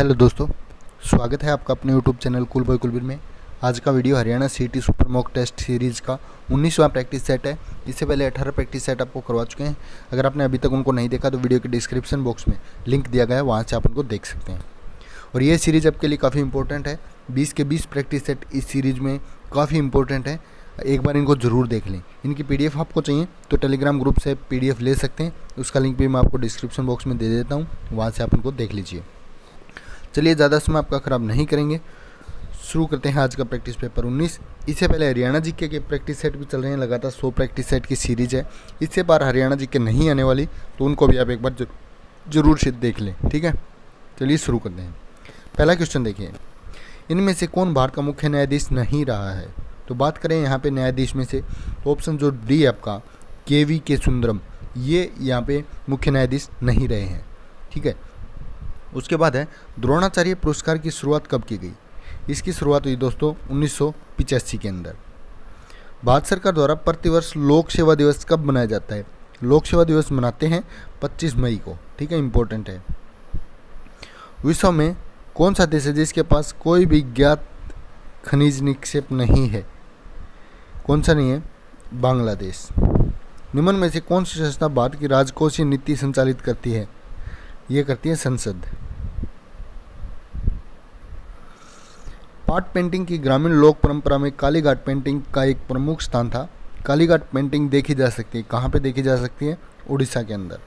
Hello दोस्तों, स्वागत है आपका अपने YouTube channel cool boy Kulbir में। आज का वीडियो हरियाणा सीटी सुपर मॉक टेस्ट सीरीज़ का 19वां प्रैक्टिस सेट है। इससे पहले 18 प्रैक्टिस सेट आपको करवा चुके हैं। अगर आपने अभी तक उनको नहीं देखा तो वीडियो के डिस्क्रिप्शन बॉक्स में लिंक दिया गया है, वहाँ से आप उनको देख सकते हैं। और ये सीरीज़ आपके लिए काफ़ी इंपॉर्टेंट है। 20 के 20 प्रैक्टिस सेट इस सीरीज़ में काफ़ी इंपॉर्टेंट है। एक बार इनको ज़रूर देख लें। इनकी PDF आपको चाहिए तो टेलीग्राम ग्रुप से PDF ले सकते हैं। उसका लिंक भी मैं आपको डिस्क्रिप्शन बॉक्स में दे देता हूँ, वहाँ से आप उनको देख लीजिए। चलिए ज़्यादा समय आपका ख़राब नहीं करेंगे, शुरू करते हैं आज का प्रैक्टिस पेपर 19। इससे पहले हरियाणा जीके के प्रैक्टिस सेट भी चल रहे हैं, लगातार 100 प्रैक्टिस सेट की सीरीज़ है। इससे बार हरियाणा जीके नहीं आने वाली तो उनको भी आप एक बार जरूर से देख लें, ठीक है। चलिए शुरू करते हैं। पहला क्वेश्चन देखिए, इनमें से कौन भारत का मुख्य न्यायाधीश नहीं रहा है? तो बात करें यहाँ पे न्यायाधीश में से, ऑप्शन जो डी है आपका KVK सुंदरम, ये यहाँ पे मुख्य न्यायाधीश नहीं रहे हैं, ठीक है। उसके बाद है द्रोणाचार्य पुरस्कार की शुरुआत कब की गई? इसकी शुरुआत हुई दोस्तों 1985 के अंदर। भारत सरकार द्वारा प्रतिवर्ष लोक सेवा दिवस कब मनाया जाता है? लोक सेवा दिवस मनाते हैं 25 मई को, ठीक है, इंपॉर्टेंट है। विश्व में कौन सा देश है जिसके पास कोई भी ज्ञात खनिज निक्षेप नहीं है? कौन सा नहीं है? बांग्लादेश। निम्न में से कौन सी संस्था भारत की राजकोषीय नीति संचालित करती है? ये करती है संसद। पाट पेंटिंग की ग्रामीण लोक परंपरा में कालीघाट पेंटिंग का एक प्रमुख स्थान था। कालीघाट पेंटिंग देखी जा सकती है, कहाँ पे देखी जा सकती है? उड़ीसा के अंदर।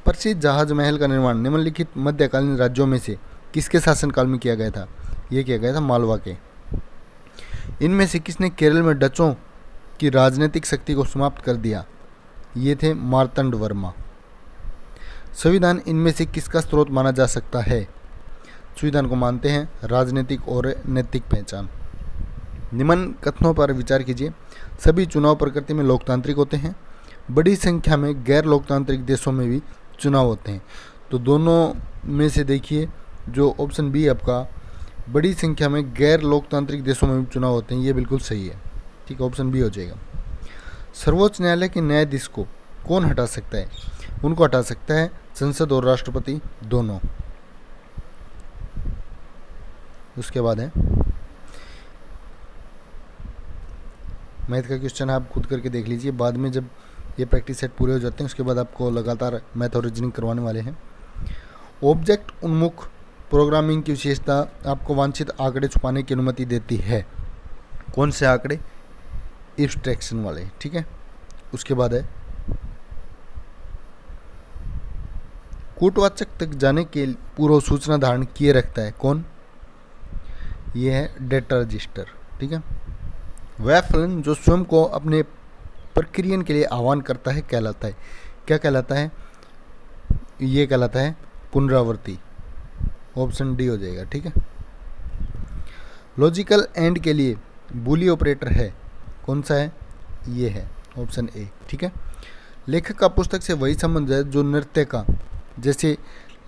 प्रसिद्ध जहाज महल का निर्माण निम्नलिखित मध्यकालीन राज्यों में से किसके शासनकाल में किया गया था? ये किया गया था मालवा के। इनमें से किसने केरल में डचों की राजनीतिक शक्ति को समाप्त कर दिया? ये थे मार्तंड वर्मा। संविधान इनमें से किसका स्रोत माना जा सकता है? संविधान को मानते हैं राजनीतिक और नैतिक पहचान। निम्न कथनों पर विचार कीजिए। सभी चुनाव प्रकृति में लोकतांत्रिक होते हैं। बड़ी संख्या में गैर लोकतांत्रिक देशों में भी चुनाव होते हैं। तो दोनों में से देखिए, जो ऑप्शन बी आपका बड़ी संख्या में गैर लोकतांत्रिक देशों में भी चुनाव होते हैं, ये बिल्कुल सही है, ठीक है, ऑप्शन बी हो जाएगा। सर्वोच्च न्यायालय के न्यायाधीश को कौन हटा सकता है? उनको हटा सकता है संसद और राष्ट्रपति दोनों। उसके बाद है मैथ का क्वेश्चन, आप खुद करके देख लीजिए। बाद में जब ये प्रैक्टिस सेट पूरे हो जाते हैं उसके बाद आपको लगातार मैथ और रीजनिंग करवाने वाले हैं। ऑब्जेक्ट उन्मुख प्रोग्रामिंग की विशेषता आपको वांछित आंकड़े छुपाने की अनुमति देती है। कौन से आंकड़े? एब्स्ट्रैक्शन वाले, ठीक है। उसके बाद है कूटवाचक तक जाने के पूर्व सूचना धारण किए रखता है। कौन? ये है डेटा रजिस्टर, ठीक है। वह फलन जो स्वयं को अपने प्रक्रियन के लिए आह्वान करता है कहलाता है, क्या कहलाता है? ये कहलाता है पुनरावृत्ति। ऑप्शन डी हो जाएगा, ठीक है। लॉजिकल एंड के लिए बूली ऑपरेटर है, कौन सा है? ये है ऑप्शन ए, ठीक है। लेखक का पुस्तक से वही संबंध है जो नृत्य का, जैसे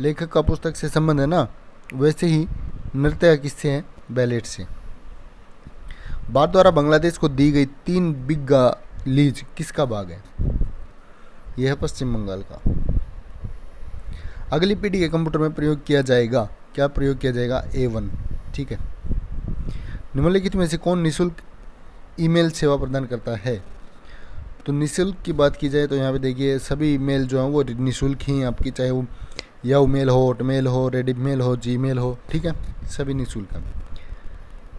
लेखक का पुस्तक से संबंध है ना, वैसे ही नृत्य किससे है? बैलेट से। भारत द्वारा बांग्लादेश को दी गई 3 बिग्गा लीज किसका भाग है? यह है पश्चिम बंगाल का। अगली पीढ़ी के कंप्यूटर में प्रयोग किया जाएगा, क्या प्रयोग किया जाएगा? A1, ठीक है। निम्नलिखित में से कौन निःशुल्क ईमेल सेवा प्रदान करता है? तो निःशुल्क की बात की जाए तो यहाँ पे देखिए सभी ईमेल जो हैं वो निःशुल्क ही आपकी, चाहे वो याहू मेल हो, हॉटमेल हो, रेडिफ मेल हो, जीमेल हो, ठीक है, सभी निःशुल्क है।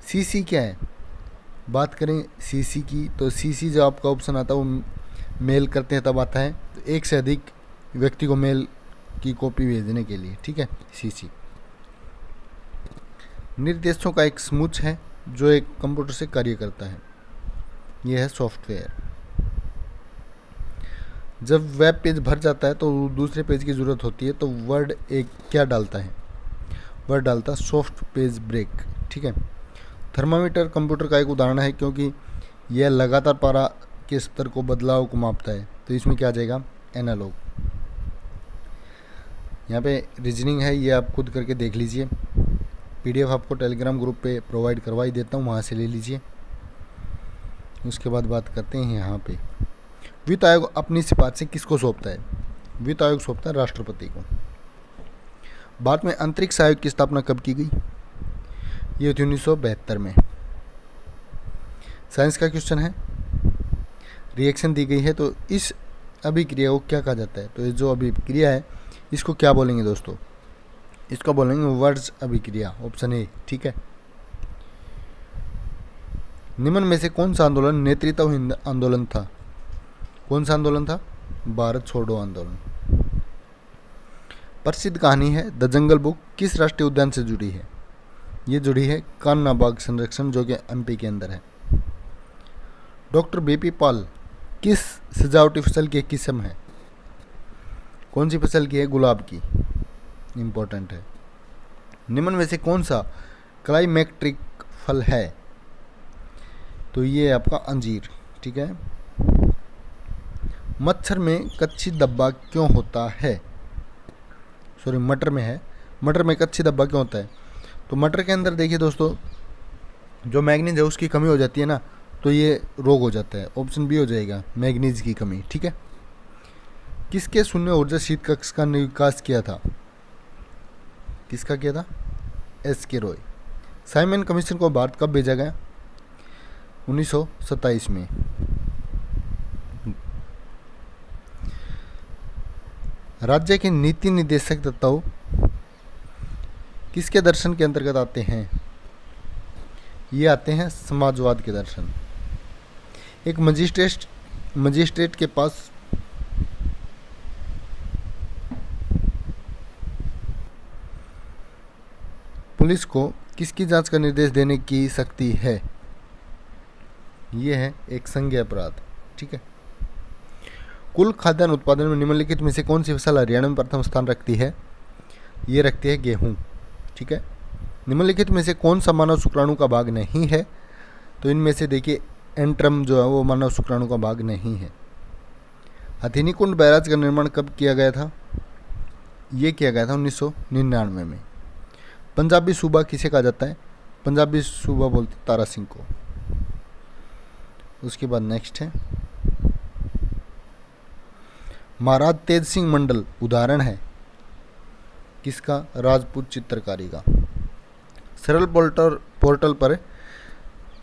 CC क्या है? बात करें CC की तो CC जो आपका ऑप्शन आता है वो मेल करते हैं तब आता है, तो एक से अधिक व्यक्ति को मेल की कॉपी भेजने के लिए, ठीक है, CC। निर्देशों का एक समूह है जो एक कंप्यूटर से कार्य करता है, यह है सॉफ्टवेयर। जब वेब पेज भर जाता है तो दूसरे पेज की ज़रूरत होती है, तो वर्ड एक क्या डालता है? वर्ड डालता है सॉफ्ट पेज ब्रेक, ठीक है। थर्मामीटर कंप्यूटर का एक उदाहरण है क्योंकि यह लगातार पारा के स्तर को बदलाव को मापता है, तो इसमें क्या आ जाएगा? एनालॉग। यहाँ पे रीजनिंग है, ये आप खुद करके देख लीजिए। PDF आपको टेलीग्राम ग्रुप पे प्रोवाइड करवा ही देता हूँ, वहाँ से ले लीजिए। उसके बाद बात करते हैं यहाँ पे वित्त आयोग अपनी सिफारिशें किसको सौंपता है? वित्त आयोग सौंपता है राष्ट्रपति को। भारत में अंतरिक्ष आयोग की स्थापना कब की गई? ये थी 1972 में। साइंस का क्वेश्चन है, रिएक्शन दी गई है तो इस अभिक्रिया को क्या कहा जाता है? तो ये जो अभिक्रिया है इसको क्या बोलेंगे दोस्तों? इसको बोलेंगे वर्ज अभिक्रिया, ऑप्शन ए। ठीक है। निम्न में से कौन सा आंदोलन नेतृत्व आंदोलन था? कौन सा आंदोलन था? भारत छोड़ो आंदोलन। प्रसिद्ध कहानी है द जंगल बुक किस राष्ट्रीय उद्यान से जुड़ी है? ये जुड़ी है कान्हा बाग संरक्षण, जो कि एमपी के अंदर है। डॉक्टर बीपी पॉल किस सजावटी फसल की किस्म है? कौन सी फसल की है? गुलाब की। इंपॉर्टेंट है। निम्न में से कौन सा क्लाइमेक्ट्रिक फल है? तो ये आपका अंजीर। ठीक है। मच्छर में कच्ची धब्बा क्यों होता है? सॉरी, मटर में है। मटर में कच्ची धब्बा क्यों होता है? तो मटर के अंदर देखिए दोस्तों, जो मैग्नीज है उसकी कमी हो जाती है ना, तो ये रोग हो जाता है। ऑप्शन बी हो जाएगा, मैग्नीज की कमी। ठीक है। किसके शून्य ऊर्जा शीत कक्ष का विकास किया था? किसका किया था? एस के रॉय। साइमन कमीशन को भारत कब भेजा गया? 1927 में। राज्य के नीति निर्देशक तत्व किसके दर्शन के अंतर्गत आते हैं? ये आते हैं समाजवाद के दर्शन। एक मजिस्ट्रेट के पास पुलिस को किसकी जांच का निर्देश देने की शक्ति है? ये है एक संज्ञेय अपराध। ठीक है। कुल खाद्यान्न उत्पादन में निम्नलिखित में से कौन सी फसल हरियाणा में प्रथम स्थान रखती है? ये रखती है गेहूं। ठीक है। निम्नलिखित में से कौन सा मानव शुक्राणु का भाग नहीं है? तो इनमें से देखिए एंट्रम जो है वो मानव शुक्राणु का भाग नहीं है। हथिनी कुंड बैराज का निर्माण कब किया गया था? ये किया गया था 1999 में। पंजाबी सूबा किसे कहा जाता है? पंजाबी सूबा बोलते तारा सिंह को। उसके बाद नेक्स्ट है, महाराज तेज सिंह मंडल उदाहरण है किसका? राजपूत चित्रकारी का। सरल पोर्टल पर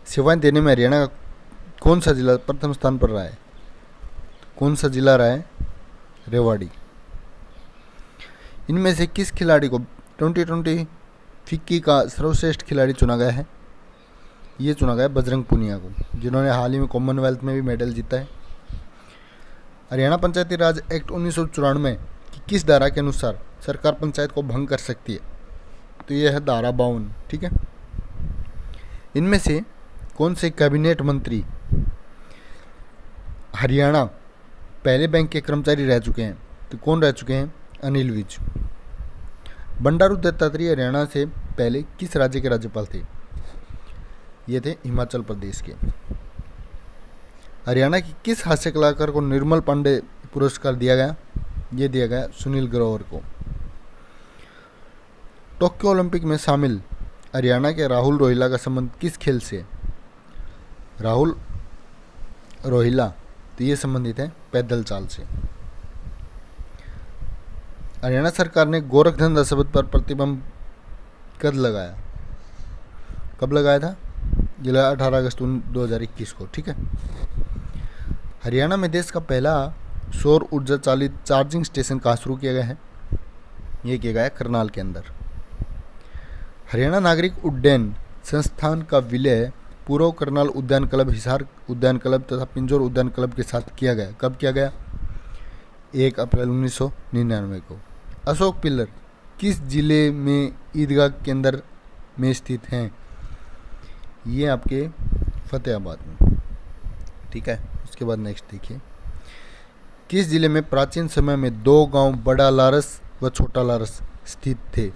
सेवाएं देने में हरियाणा का कौन सा जिला प्रथम स्थान पर रहा है? कौन सा जिला रहा है? रेवाड़ी। इनमें से किस खिलाड़ी को 2020 फिक्की का सर्वश्रेष्ठ खिलाड़ी चुना गया है? ये चुना गया बजरंग पुनिया को, जिन्होंने हाल ही में कॉमनवेल्थ में भी मेडल जीता है। हरियाणा पंचायती राज एक्ट 1994 की किस धारा के अनुसार सरकार पंचायत को भंग कर सकती है? तो यह है धारा 52। ठीक है। इनमें से कौन से कैबिनेट मंत्री हरियाणा पहले बैंक के कर्मचारी रह चुके हैं? तो कौन रह चुके हैं? अनिल विज। बंडारू दत्तात्रेय हरियाणा से पहले किस राज्य के राज्यपाल थे? ये थे हिमाचल प्रदेश के। हरियाणा की किस हास्य कलाकार को निर्मल पांडे पुरस्कार दिया गया? ये दिया गया सुनील ग्रोवर को। टोक्यो ओलंपिक में शामिल हरियाणा के राहुल रोहिला का संबंध किस खेल से? राहुल रोहिला, तो ये संबंधित है पैदल चाल से। हरियाणा सरकार ने गोरखधंधा शब्द पर प्रतिबंध कब लगाया? कब लगाया था? ये लगा 18 अगस्त 2021 को। ठीक है। हरियाणा में देश का पहला सौर ऊर्जा चालित चार्जिंग स्टेशन कहाँ शुरू किया गया है? ये किया गया है करनाल के अंदर। हरियाणा नागरिक उड्डयन संस्थान का विलय पूर्व करनाल उद्यान क्लब, हिसार उद्यान क्लब तथा पिंजौर उद्यान क्लब के साथ किया गया। कब किया गया? 1 अप्रैल 1999 को। अशोक पिल्लर किस जिले में ईदगाह केंद्र में स्थित हैं? ये आपके फतेहाबाद में। ठीक है। उसके बाद नेक्स्ट देखिए, किस जिले में प्राचीन समय में 2 गांव बड़ा लारस व छोटा लारस स्थित थे?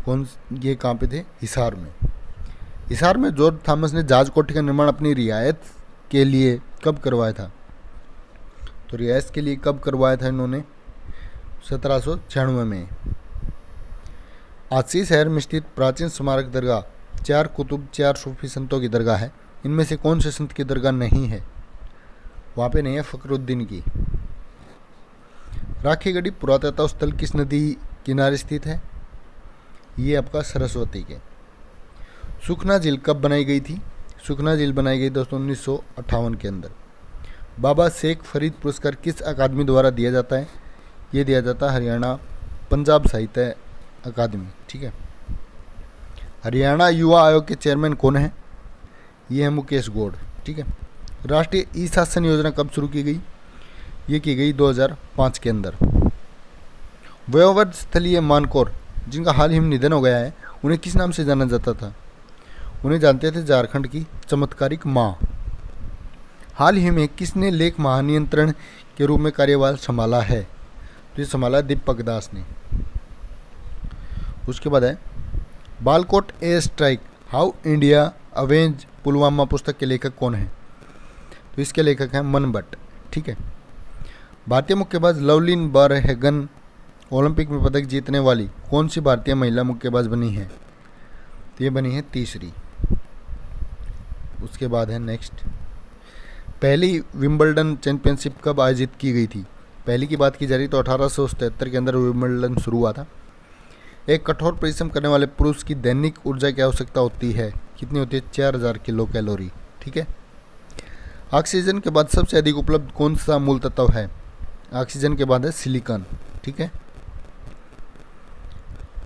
कौन? ये कहाँ पे थे? हिसार में। हिसार में जॉर्ज थॉमस ने जहाज कोठी का निर्माण अपनी रियायत के लिए कब करवाया था? तो रियायत के लिए कब करवाया था इन्होंने? 1796 में। आसी शहर में स्थित प्राचीन स्मारक दरगाह 4 कुतुब 4 सूफी संतों की दरगाह है। इनमें से कौन से संत की दरगाह नहीं है? वहाँ पे नहीं है, फखरुद्दीन की। राखीगढ़ी पुरातत्व स्थल किस नदी किनारे स्थित है? ये आपका सरस्वती के। सुखना झील कब बनाई गई थी? सुखना झील बनाई गई दोस्तों 1958 के अंदर। बाबा शेख फरीद पुरस्कार किस अकादमी द्वारा दिया जाता है? ये दिया जाता है हरियाणा पंजाब साहित्य अकादमी। ठीक है। हरियाणा युवा आयोग के चेयरमैन कौन है? ये है मुकेश गौड़। ठीक है। राष्ट्रीय ई शासन योजना कब शुरू की गई? ये की गई 2005 के अंदर। वयोवृद्ध स्थलीय मानकोर जिनका हाल ही में निधन हो गया है, उन्हें किस नाम से जाना जाता था? उन्हें जानते थे झारखंड की चमत्कारिक माँ। हाल ही में किसने लेख महानियंत्रण के रूप में कार्यभार संभाला है? तो ये संभाला दीपक दास ने। उसके बाद है Balakot air strike how India avenge Pulwama पुस्तक के लेखक कौन है? तो इसके लेखक हैं मन भट्ट। ठीक है। भारतीय मुक्केबाज लवलिन बरहगन ओलंपिक में पदक जीतने वाली कौन सी भारतीय महिला मुक्केबाज बनी है? तो ये बनी है तीसरी। उसके बाद है नेक्स्ट, पहली विंबलडन चैंपियनशिप कब आयोजित की गई थी? पहली की बात की जा रही तो 1877 के अंदर विंबलडन शुरू हुआ था। एक कठोर परिश्रम करने वाले पुरुष की दैनिक ऊर्जा की आवश्यकता होती है? कितनी होती है? 4000 किलो कैलोरी। ठीक है। ऑक्सीजन के बाद सबसे अधिक उपलब्ध कौन सा मूल तत्व है? ऑक्सीजन के बाद है सिलिकॉन। ठीक है।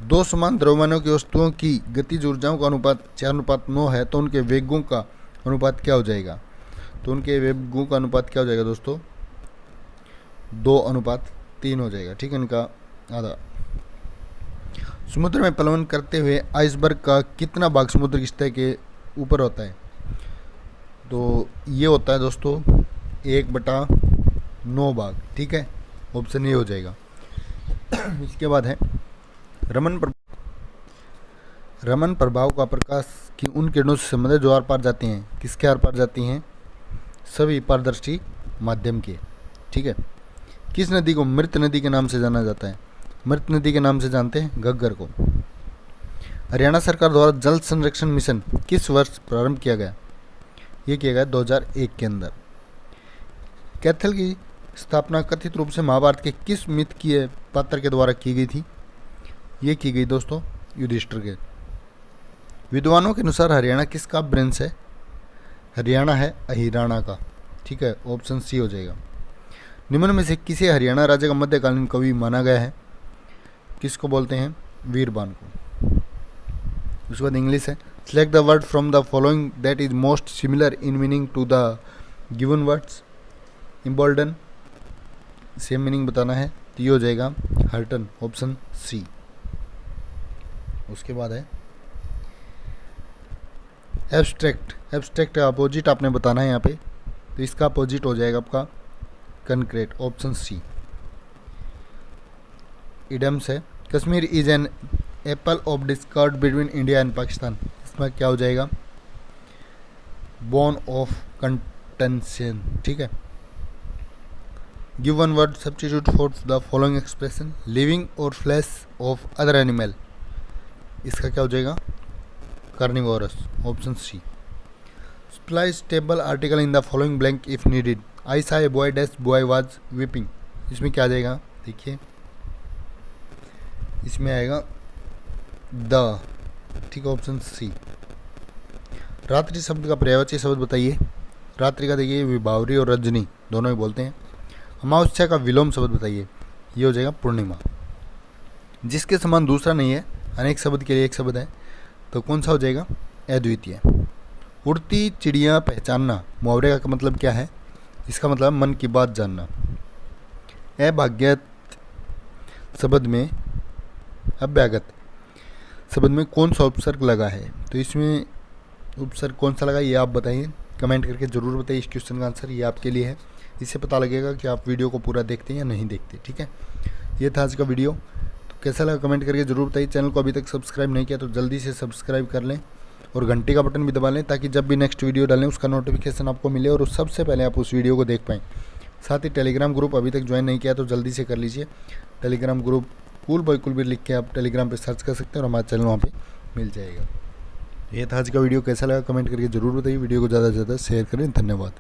दो समान द्रव्यमानों की वस्तुओं की गतिज ऊर्जाओं का अनुपात 4:9 है तो उनके वेगों का अनुपात क्या हो जाएगा? तो उनके वेगों का अनुपात क्या हो जाएगा दोस्तों? 2:3 हो जाएगा। ठीक है। इनका आधा। समुद्र में प्लवन करते हुए आइसबर्ग का कितना भाग समुद्र की सतह के ऊपर होता है? तो ये होता है दोस्तों 1/9 भाग। ठीक है। ऑप्शन ए हो जाएगा। इसके बाद है रमन प्रभाव का प्रकाश की उन किरणों से संबंधित जो आर पार जाती हैं। किसके आर पार जाती हैं? सभी पारदर्शी माध्यम के। ठीक है। किस नदी को मृत नदी के नाम से जाना जाता है? मृत नदी के नाम से जानते हैं घग्गर को। हरियाणा सरकार द्वारा जल संरक्षण मिशन किस वर्ष प्रारंभ किया गया? ये किया गया 2001 के अंदर। कैथल की स्थापना कथित रूप से महाभारत के किस मिथकीय पात्र के द्वारा की गई थी? ये की गई दोस्तों युधिष्ठिर के। विद्वानों के अनुसार हरियाणा किसका ब्रांच है? हरियाणा है अहिराणा का। ठीक है। ऑप्शन सी हो जाएगा। निम्न में से किसे हरियाणा राज्य का मध्यकालीन कवि माना गया है? किसको बोलते हैं? वीरबान को। उसके बाद इंग्लिश है, select the word from the following that is most similar in meaning to the given words. Embolden same meaning बताना है तो ये हो जाएगा हर्टन। Option C. उसके बाद है एब्स्ट्रैक्ट। एब्स्ट्रैक्ट का अपोजिट आपने बताना है यहाँ पे, तो इसका अपोजिट हो जाएगा आपका कंक्रीट। Option C. इडम्स है, Kashmir is an apple of discord between India and Pakistan. इसमें क्या हो जाएगा? Bone of contention. ठीक है। Give one word substitute for the following expression, living or flesh of other animal. इसका क्या हो जाएगा? Carnivorous. Option C. Supply suitable article in the following blank if needed. I saw a boy dash boy was weeping. इसमें क्या आ जाएगा? देखिए इसमें आएगा द। ठीक है। Option C. रात्रि शब्द का पर्यायवाची शब्द बताइए। रात्रि का देखिए विभावरी और रजनी दोनों ही बोलते हैं। अमावस्या का विलोम शब्द बताइए। ये हो जाएगा पूर्णिमा। जिसके समान दूसरा नहीं है, अनेक शब्द के लिए एक शब्द है, तो कौन सा हो जाएगा? अद्वितीय। उड़ती चिड़िया पहचानना मुहावरे का मतलब क्या है? इसका मतलब मन की बात जानना। अभाग्यत शब्द में अभ्यागत शब्द में कौन सा उपसर्ग लगा है? तो इसमें उपसर्ग कौन सा लगा ये आप बताइए, कमेंट करके ज़रूर बताइए। इस क्वेश्चन का आंसर ये आपके लिए है। इससे पता लगेगा कि आप वीडियो को पूरा देखते हैं या नहीं देखते। ठीक है। ये था आज का वीडियो। तो कैसा लगा कमेंट करके ज़रूर बताइए। चैनल को अभी तक सब्सक्राइब नहीं किया तो जल्दी से सब्सक्राइब कर लें और घंटी का बटन भी दबा लें ताकि जब भी नेक्स्ट वीडियो डालें उसका नोटिफिकेशन आपको मिले और सबसे पहले आप उस वीडियो को देख पाएँ। साथ ही टेलीग्राम ग्रुप अभी तक ज्वाइन नहीं किया तो जल्दी से कर लीजिए। Telegram group cool boy Kulbir लिख के आप टेलीग्राम पे सर्च कर सकते हैं और हमारा चैनल वहाँ पे मिल जाएगा। ये था आज का वीडियो। कैसा लगा कमेंट करके ज़रूर बताइए। वीडियो को ज़्यादा से ज़्यादा शेयर करें। धन्यवाद।